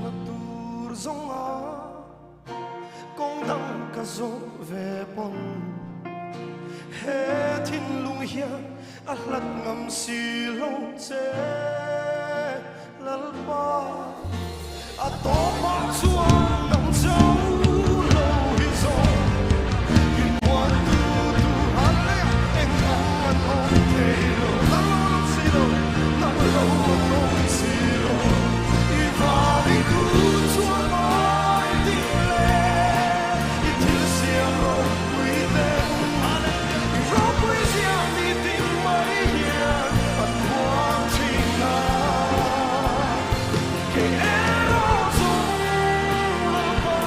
là tur zong a kong dang ka zo ve pon he thin lung hian a hlat ngam si lo che lal pa a to ma chuan nam chau lo hi zo ki quan tu tu han le en an ho te lo la lo si lo na lo lo si lo i va di tu chuan mai ti le i til sia lo wi te i ro wi sia ni ti mai hian an quang chi na ke ero zong la pa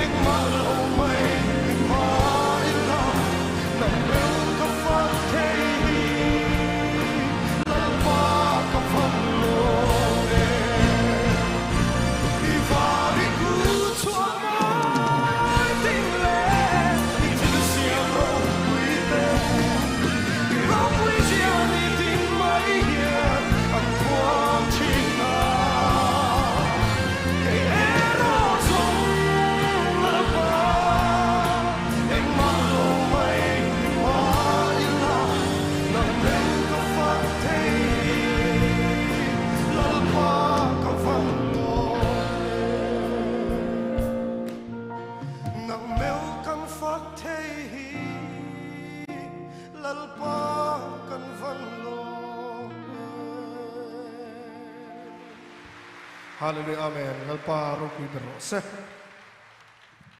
eng ma lo mai ma i la na mel ka fa te la pa ka fa lo e i va di ku chuan mai ti le i til sia lo wi te i ro wi sia ni ti mai hian an quang chi na ke ero zong la pa eng ma lo mai ma i la na mel ka fa te la pa ka fa lo na mel kan fa te la pa kan fa lo Hallelujah, amen. Lalpa roki pero se.